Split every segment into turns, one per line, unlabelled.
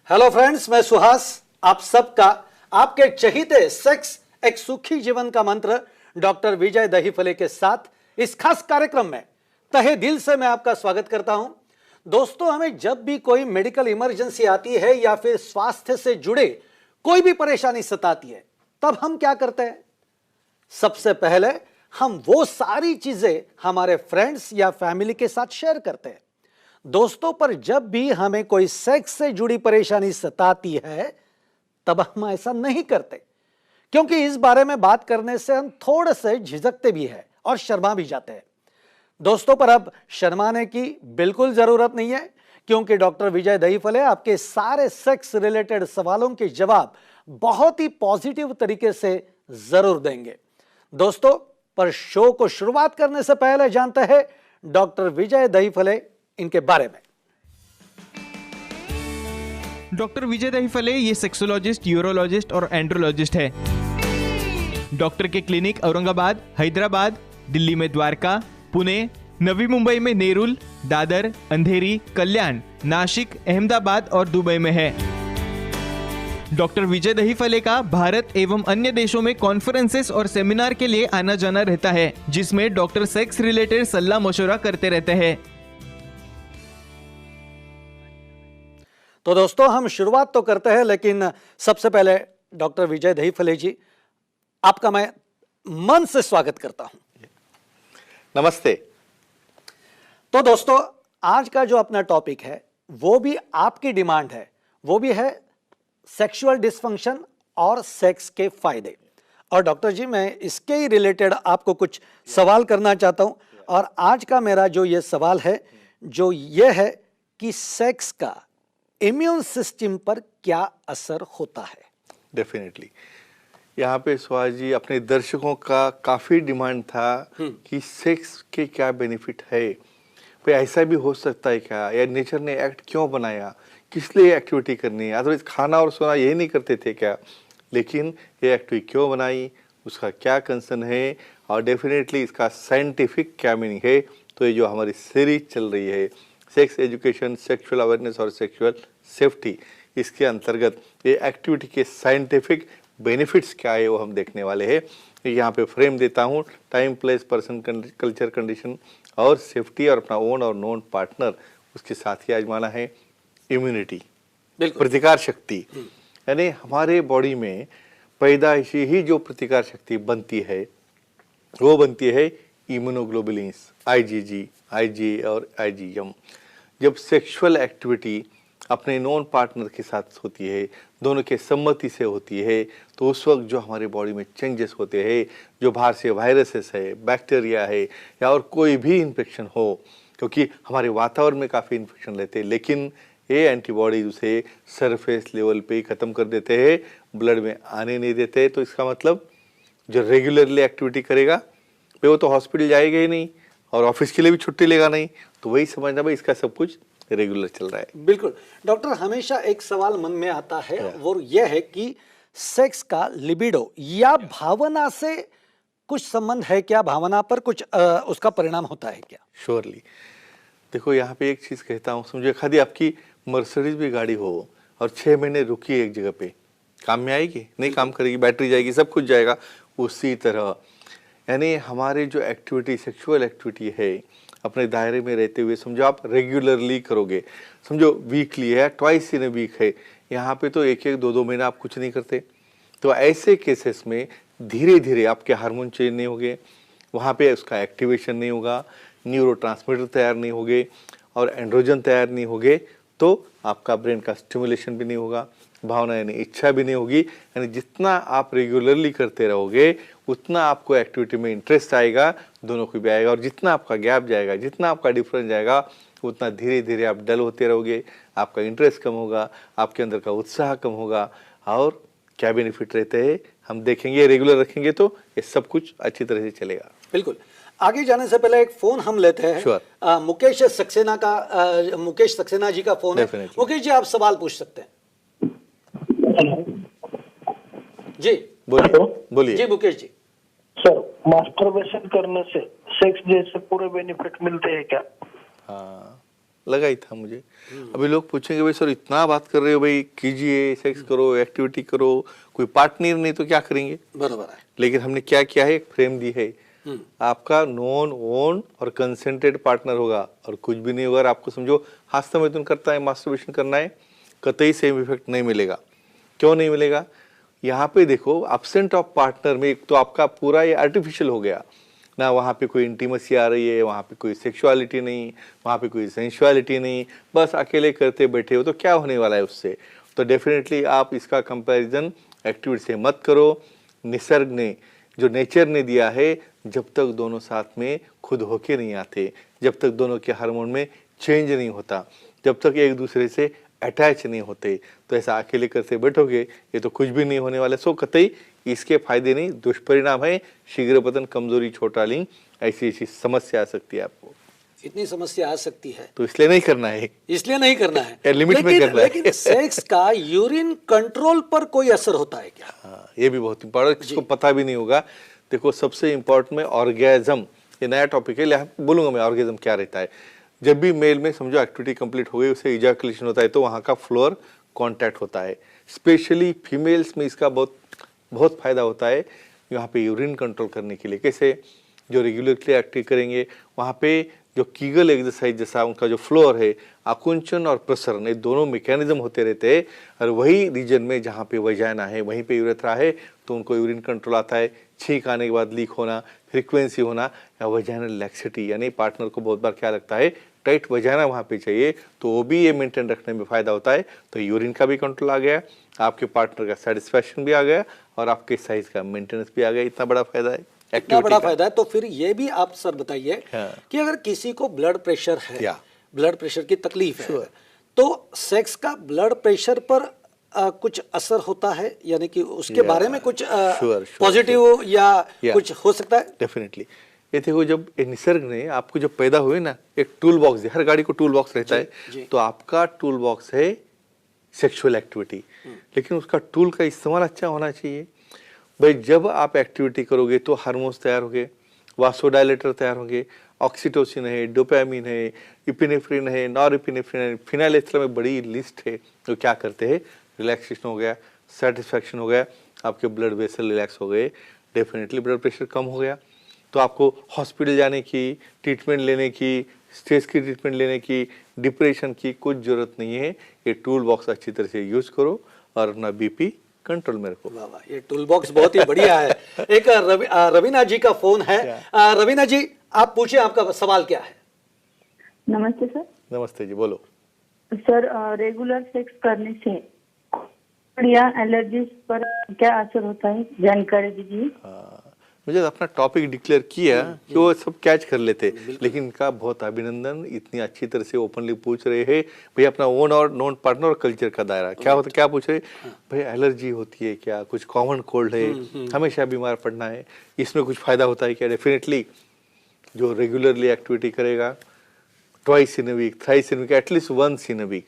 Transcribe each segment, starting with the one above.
Hello friends, मैं सुहास आप सबका आपके चहीते सेक्स एक सुखी जीवन का मंत्र डॉक्टर विजय दहीफले के साथ इस खास कार्यक्रम में तहे दिल से मैं आपका स्वागत करता हूं। दोस्तों, हमें जब भी कोई मेडिकल इमरजेंसी आती है या फिर स्वास्थ्य से जुड़े कोई भी परेशानी सताती है, तब हम क्या करते हैं? सबसे पहले हम वो सारी चीजें हमारे फ्रेंड्स या फैमिली के साथ शेयर करते हैं। दोस्तों, पर जब भी हमें कोई सेक्स से जुड़ी परेशानी सताती है तब हम ऐसा नहीं करते, क्योंकि इस बारे में बात करने से हम थोड़े से झिझकते भी हैं और शर्मा भी जाते हैं। दोस्तों, पर अब शर्माने की बिल्कुल जरूरत नहीं है, क्योंकि डॉक्टर विजय दहीफले आपके सारे सेक्स रिलेटेड सवालों के जवाब बहुत ही पॉजिटिव तरीके से जरूर देंगे। दोस्तों, पर शो को शुरुआत करने से पहले जानते हैं डॉक्टर विजय दहीफले इनके बारे में।
डॉक्टर विजय दहीफले ये सेक्सोलॉजिस्ट, यूरोलॉजिस्ट और एंड्रोलॉजिस्ट है। डॉक्टर के क्लिनिक औरंगाबाद, हैदराबाद, दिल्ली में द्वारका, पुणे, नवी मुंबई में नेरुल, दादर, अंधेरी, कल्याण, नासिक, अहमदाबाद और दुबई में है। डॉक्टर विजय दहीफले का भारत एवं अन्य देशों में कॉन्फ्रेंसेस और सेमिनार के लिए आना जाना रहता है, जिसमें डॉक्टर सेक्स रिलेटेड सलाह मशवरा करते रहते हैं।
तो दोस्तों, हम शुरुआत तो करते हैं, लेकिन सबसे पहले डॉक्टर विजय दहीफले जी, आपका मैं मन से स्वागत करता हूं।
नमस्ते।
तो दोस्तों, आज का जो अपना टॉपिक है वो भी आपकी डिमांड है, वो भी है सेक्सुअल डिसफंक्शन और सेक्स के फायदे। और डॉक्टर जी, मैं इसके ही रिलेटेड आपको कुछ सवाल करना चाहता हूं। और आज का मेरा जो ये सवाल है जो ये है कि सेक्स का इम्यून सिस्टम पर क्या असर होता है?
डेफिनेटली यहाँ पे सुहास जी, अपने दर्शकों का काफ़ी डिमांड था कि सेक्स के क्या बेनिफिट है, भाई ऐसा भी हो सकता है क्या, या नेचर ने एक्ट क्यों बनाया, किस लिए एक्टिविटी करनी है, अदरवाइज खाना और सोना यही नहीं करते थे क्या, लेकिन ये एक्टिविटी क्यों बनाई, उसका क्या कंसर्न है, और डेफिनेटली इसका साइंटिफिक क्या मीनिंग है। तो ये जो हमारी सीरीज चल रही है सेक्स एजुकेशन, सेक्सुअल अवेयरनेस और सेक्सुअल सेफ्टी, इसके अंतर्गत ये एक्टिविटी के साइंटिफिक बेनिफिट्स क्या है वो हम देखने वाले हैं। यहाँ पे फ्रेम देता हूँ, time, place, person, culture, condition और सेफ्टी, और अपना ओन और नोन पार्टनर, उसके साथ ही आजमाना है इम्यूनिटी, प्रतिकार शक्ति। यानी हमारे बॉडी में पैदाइशी ही जो प्रतिकार शक्ति बनती है वो बनती है इम्यूनोग्लोबुलिन्स, आईजीजी, आईजी और आईजीएम। जब सेक्सुअल एक्टिविटी अपने नॉन पार्टनर के साथ होती है, दोनों के सम्मति से होती है, तो उस वक्त जो हमारे बॉडी में चेंजेस होते हैं, जो बाहर से वायरसेस है, बैक्टीरिया है, या और कोई भी इन्फेक्शन हो, क्योंकि हमारे वातावरण में काफ़ी इन्फेक्शन रहते हैं, लेकिन ये एंटीबॉडीज उसे सरफेस लेवल पे ही ख़त्म कर देते हैं, ब्लड में आने नहीं देते। तो इसका मतलब जो रेगुलरली एक्टिविटी करेगा भाई वो तो हॉस्पिटल जाएगा ही नहीं और ऑफिस के लिए भी छुट्टी लेगा नहीं, तो वही समझना भाई इसका सब कुछ रेगुलर चल रहा है।
बिल्कुल डॉक्टर, हमेशा एक सवाल मन में आता है, वो यह है कि सेक्स का लिबिडो या भावना से कुछ संबंध है क्या? भावना पर कुछ उसका परिणाम होता है क्या?
श्योरली। देखो, यहाँ पे एक चीज़ कहता हूँ, समझो खाली आपकी मर्सिडीज भी गाड़ी हो और 6 महीने रुकी एक जगह पे, काम में आएगी? नहीं काम करेगी, बैटरी जाएगी, सब कुछ जाएगा। उसी तरह यानी हमारे जो एक्टिविटी, सेक्सुअल एक्टिविटी है, अपने दायरे में रहते हुए समझो आप रेगुलरली करोगे, समझो वीकली है, ट्वाइस इन अ वीक है, यहाँ पे तो एक एक 2-2 महीना आप कुछ नहीं करते, तो ऐसे केसेस में धीरे धीरे आपके हार्मोन चेंज नहीं होंगे, वहाँ पे उसका एक्टिवेशन नहीं होगा, न्यूरोट्रांसमीटर तैयार नहीं होंगे और एंड्रोजन तैयार नहीं होंगे, तो आपका ब्रेन का स्टिमुलेशन भी नहीं होगा, भावना यानी इच्छा भी नहीं होगी। यानी जितना आप रेगुलरली करते रहोगे उतना आपको एक्टिविटी में इंटरेस्ट आएगा, दोनों को भी आएगा, और जितना आपका गैप जाएगा, जितना आपका डिफरेंस जाएगा, उतना धीरे धीरे आप डल होते रहोगे, आपका इंटरेस्ट कम होगा, आपके अंदर का उत्साह कम होगा। और क्या बेनिफिट रहते हैं हम देखेंगे, रेगुलर रखेंगे तो ये सब कुछ अच्छी तरह से चलेगा।
बिल्कुल। आगे जाने से पहले एक फोन हम लेते हैं।
Sure.
मुकेश सक्सेना जी का फोन है। मुकेश जी, आप सवाल पूछ सकते हैं। जी बोलिए जी मुकेश जी।
सर, मास्टरबेशन करने से सेक्स जैसे पूरे बेनिफिट मिलते हैं क्या?
हाँ, लगा ही था मुझे। अभी लोग पूछेंगे भाई सर इतना बात कर रहे हो, भाई कीजिए, सेक्स करो, एक्टिविटी करो, कोई पार्टनर नहीं तो क्या करेंगे।
बराबर है।
लेकिन हमने क्या किया है, एक फ्रेम दी है, आपका नॉन ओन और कंसेंटेड पार्टनर होगा और कुछ भी नहीं होगा। और आपको समझो हस्तमैथुन करता है, मास्टरबेशन करना है, कतई सेम इफेक्ट नहीं मिलेगा। क्यों नहीं मिलेगा? यहाँ पे देखो, एब्सेंट ऑफ पार्टनर में तो आपका पूरा ये आर्टिफिशियल हो गया ना, वहाँ पे कोई इंटीमेसी आ रही है, वहाँ पे कोई सेक्सुअलिटी नहीं, वहाँ पे कोई सेंसुअलिटी नहीं, बस अकेले करते बैठे हो, तो क्या होने वाला है उससे। तो डेफिनेटली आप इसका कंपैरिजन एक्टिविटी से मत करो। निसर्ग ने, जो नेचर ने दिया है, जब तक दोनों साथ में खुद होके नहीं आते, जब तक दोनों के हार्मोन में चेंज नहीं होता, जब तक एक दूसरे से अटैच नहीं होते, तो ऐसा अकेले करते बैठोगे ये तो कुछ भी नहीं होने वाला। सो कतई इसके फायदे नहीं, दुष्परिणाम है, शीघ्र पतन, कमजोरी, छोटा लिंग, ऐसी ऐसी समस्या आ सकती है आपको।
इतनी समस्या आ सकती है,
तो इसलिए नहीं करना है,
इसलिए नहीं करना है,
या लिमिट में करना है।
लेकिन सेक्स का यूरिन कंट्रोल पर कोई असर होता है क्या?
हाँ, ये भी बहुत इंपॉर्टेंट, किसको पता भी नहीं होगा। देखो सबसे इंपॉर्टेंट में ऑर्गेजम, ये नया टॉपिक है, बोलूंगा मैं ऑर्गेजम क्या रहता है। जब भी मेल में समझो एक्टिविटी कंप्लीट हो गई, उसे इजैकुलेशन होता है, तो वहाँ का फ्लोर कांटेक्ट होता है। स्पेशली फीमेल्स में इसका बहुत बहुत फायदा होता है यहाँ पे यूरिन कंट्रोल करने के लिए। कैसे? जो रेगुलरली एक्टिव करेंगे, वहाँ पे जो कीगल एक्सरसाइज जैसा उनका जो फ्लोर है, आकुंचन और प्रसरण, ये दोनों मैकेनिज्म होते रहते हैं। और वही रीजन में जहाँ पे वजाना है, वहीं पे यूरेथ्रा है, तो उनको यूरिन कंट्रोल आता है। छींक आने के बाद लीक होना, फ्रीक्वेंसी होना, या वजाइनल लैक्सिटी, यानी पार्टनर को बहुत बार क्या लगता है टाइट वजाना वहाँ पे चाहिए, तो वो भी ये मेंटेन रखने में फायदा होता है। तो यूरिन का भी कंट्रोल आ गया, आपके पार्टनर का सेटिस्फैक्शन भी आ गया, और आपके साइज का मेंटेनेंस भी आ गया। इतना बड़ा फायदा है,
इतना बड़ा फायदा है। तो फिर ये भी आप सर बताइए कि अगर किसी को ब्लड प्रेशर है, ब्लड प्रेशर की तकलीफ है, तो सेक्स का ब्लड प्रेशर पर कुछ असर होता है, यानी कि उसके बारे में कुछ पॉजिटिव या कुछ हो सकता है?
डेफिनेटली। ये देखो, जब निसर्ग ने आपको जब पैदा हुए ना, एक टूल बॉक्स है, हर गाड़ी को टूल बॉक्स रहता है, तो आपका टूल बॉक्स है सेक्सुअल एक्टिविटी। लेकिन उसका टूल का इस्तेमाल अच्छा होना चाहिए। भाई जब आप एक्टिविटी करोगे तो हार्मोन्स तैयार होंगे, वासोडायलेटर तैयार होंगे, ऑक्सीटोसिन है, डोपामिन है, इपिनेफ्रिन है, नॉरइपिनेफ्रिन है, फिनाइलेथ्रम में बड़ी लिस्ट है। तो क्या करते हैं, रिलैक्सेशन हो गया, सेटिस्फैक्शन हो गया, आपके ब्लड वेसल रिलैक्स हो गए, डेफिनेटली ब्लड प्रेशर कम हो गया। तो आपको हॉस्पिटल जाने की, ट्रीटमेंट लेने की, स्ट्रेस की ट्रीटमेंट लेने की, डिप्रेशन की कुछ जरूरत नहीं है। ये टूल बॉक्स अच्छी तरह से यूज करो और अपना बीपी कंट्रोल में रखो।
वाह वाह, ये टूल बॉक्स बहुत ही बढ़िया है। एक रवीना जी का फोन है। रवीना जी, आप पूछिए, आपका सवाल क्या है?
नमस्ते सर।
नमस्ते जी, बोलो।
सर, रेगुलर सेक्स करने से या एलर्जीज पर क्या असर होता है, जानकारी दीजिए।
मुझे अपना टॉपिक डिक्लेयर किया कि वो सब कैच कर लेते, लेकिन इनका बहुत अभिनंदन, इतनी अच्छी तरह से ओपनली पूछ रहे हैं। भाई अपना ओन और नॉन पार्टनर और कल्चर का दायरा क्या होता है, क्या पूछ रहे, भाई एलर्जी होती है क्या, कुछ कॉमन कोल्ड है, हमेशा बीमार पड़ना है, इसमें कुछ फायदा होता है क्या? डेफिनेटली जो रेगुलरली एक्टिविटी करेगा, twice in a week, thrice in week, at least once in a week,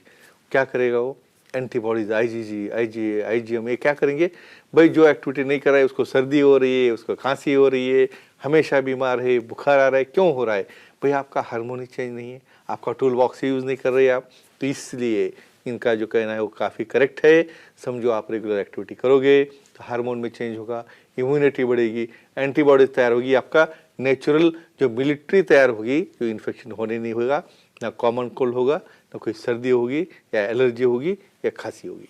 क्या करेगा वो, एंटीबॉडीज, आईजीजी, आईजीए, आईजीएम, ये क्या करेंगे। भाई जो एक्टिविटी नहीं कर रहा है, उसको सर्दी हो रही है, उसको खांसी हो रही है, हमेशा बीमार है, बुखार आ रहा है, क्यों हो रहा है? भाई आपका हार्मोन ही चेंज नहीं है, आपका टूल बॉक्स यूज नहीं कर रहे हैं आप। तो इसलिए इनका जो कहना है वो काफ़ी करेक्ट है। समझो आप रेगुलर एक्टिविटी करोगे तो हार्मोन में चेंज होगा, इम्यूनिटी बढ़ेगी, एंटीबॉडीज तैयार होगी, आपका नेचुरल जो मिलिट्री तैयार होगी, जो इन्फेक्शन होने नहीं होगा, ना कॉमन कोल्ड होगा, ना कोई सर्दी होगी या एलर्जी होगी या खांसी होगी।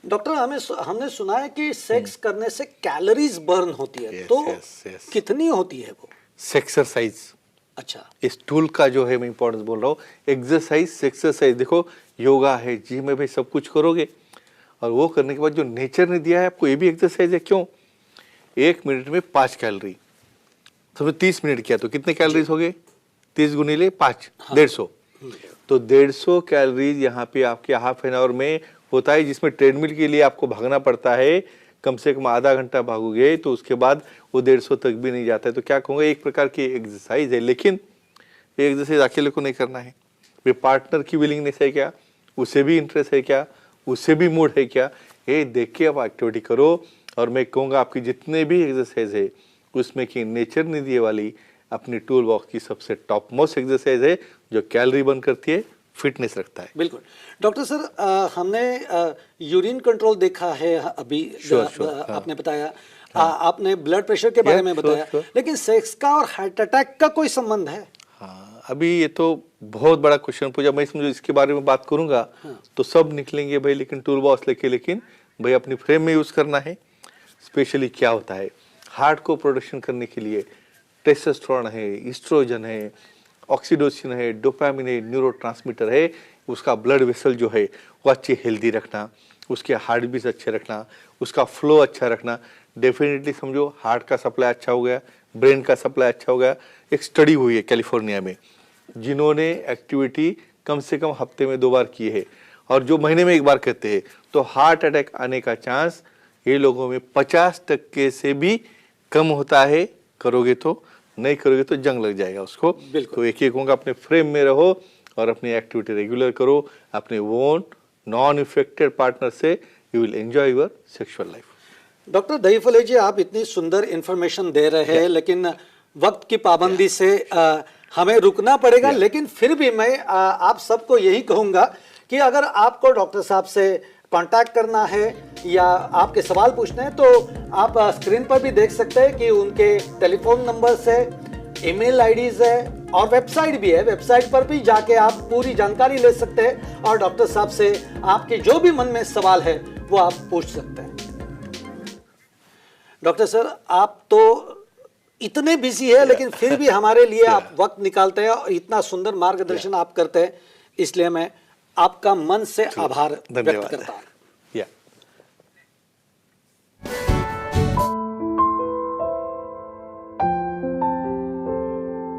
डॉक्टर, हमने सुना है कि सेक्स करने से कैलोरीज बर्न होती है, तो कितनी होती है वो?
एक्सरसाइज,
अच्छा,
इस टूल का जो है मैं इंपॉर्टेंस बोल रहा हूँ, एक्सरसाइज, एक्सरसाइज। देखो योगा है, जिम में भाई सब कुछ करोगे, और वो करने के बाद जो नेचर ने दिया है आपको, ये भी एक्सरसाइज है। क्यों? 1 मिनट में 5 कैलोरी, तो 30 मिनट किया तो कितने कैलोरीज हो गए? 30 गुणिले 5, 150। तो 150 कैलोरीज यहाँ पे आपके हाफ एन आवर में होता है, जिसमें ट्रेडमिल के लिए आपको भागना पड़ता है, कम से कम आधा घंटा भागोगे तो उसके बाद वो 150 तक भी नहीं जाता है। तो क्या कहूँगा, एक प्रकार की एक्सरसाइज है, लेकिन ये एक्सरसाइज अकेले को नहीं करना है। वे पार्टनर की विलिंगनेस है क्या, उसे भी इंटरेस्ट है क्या, उसे भी मूड है क्या, ये देख के आप एक्टिविटी करो। और मैं कहूँगा आपकी जितने भी एक्सरसाइज है उसमें कि नेचर ने दिए वाली अपनी टूल बॉक्स की सबसे टॉप मोस्ट एक्सरसाइज है, जो कैलोरी बर्न करती है, फिटनेस रखता है।
बिल्कुल डॉक्टर सर, हमने यूरिन कंट्रोल देखा है अभी, आपने बताया, आपने ब्लड प्रेशर के बारे में बताया, लेकिन सेक्स का और हार्ट अटैक का कोई संबंध है?
हाँ, अभी ये तो बहुत बड़ा क्वेश्चन पूछा। मैं समझो इसके बारे में बात करूंगा तो सब निकलेंगे भाई, लेकिन टूल बॉक्स लेके, लेकिन भाई अपनी फ्रेम में यूज करना है। स्पेशली क्या होता है, हार्ट को प्रोडक्शन करने के लिए टेस्टोस्टेरोन है, ईस्ट्रोजन है, ऑक्सीटोसिन है, डोपामिन है, न्यूरोट्रांसमीटर है। उसका ब्लड वेसल जो है वो अच्छे हेल्दी रखना, उसके हार्ट बीट्स अच्छे रखना, उसका फ्लो अच्छा रखना। डेफिनेटली समझो हार्ट का सप्लाई अच्छा हो गया, ब्रेन का सप्लाई अच्छा हो गया। एक स्टडी हुई है कैलिफोर्निया में, जिन्होंने एक्टिविटी कम से कम हफ्ते में 2 बार की है और जो महीने में 1 बार करते हैं, तो हार्ट अटैक आने का चांस ये लोगों में 50% से भी कम होता है। करोगे तो, नहीं करोगे तो जंग लग जाएगा उसको। तो एक होगा, अपने फ्रेम में रहो और अपनी एक्टिविटी रेगुलर करो। अपने ओन नॉन इफेक्टेड पार्टनर से you will enjoy your sexual life.
Doctor Dahiphale ji, आप इतनी सुंदर इंफॉर्मेशन दे रहे हैं, लेकिन वक्त की पाबंदी से हमें रुकना पड़ेगा। लेकिन फिर भी मैं आप सबको यही कहूंगा कि अगर आपको डॉक्टर साहब से कांटेक्ट करना है या आपके सवाल पूछने हैं, तो आप स्क्रीन पर भी देख सकते हैं कि उनके टेलीफोन नंबर्स है, ईमेल आईडीज है और वेबसाइट भी है। वेबसाइट पर भी जाके आप पूरी जानकारी ले सकते हैं और डॉक्टर साहब से आपके जो भी मन में सवाल है वो आप पूछ सकते हैं। डॉक्टर सर, आप तो इतने बिजी है, लेकिन फिर भी हमारे लिए आप वक्त निकालते हैं और इतना सुंदर मार्गदर्शन आप करते हैं, इसलिए मैं आपका मन से आभार व्यक्त करता हूं।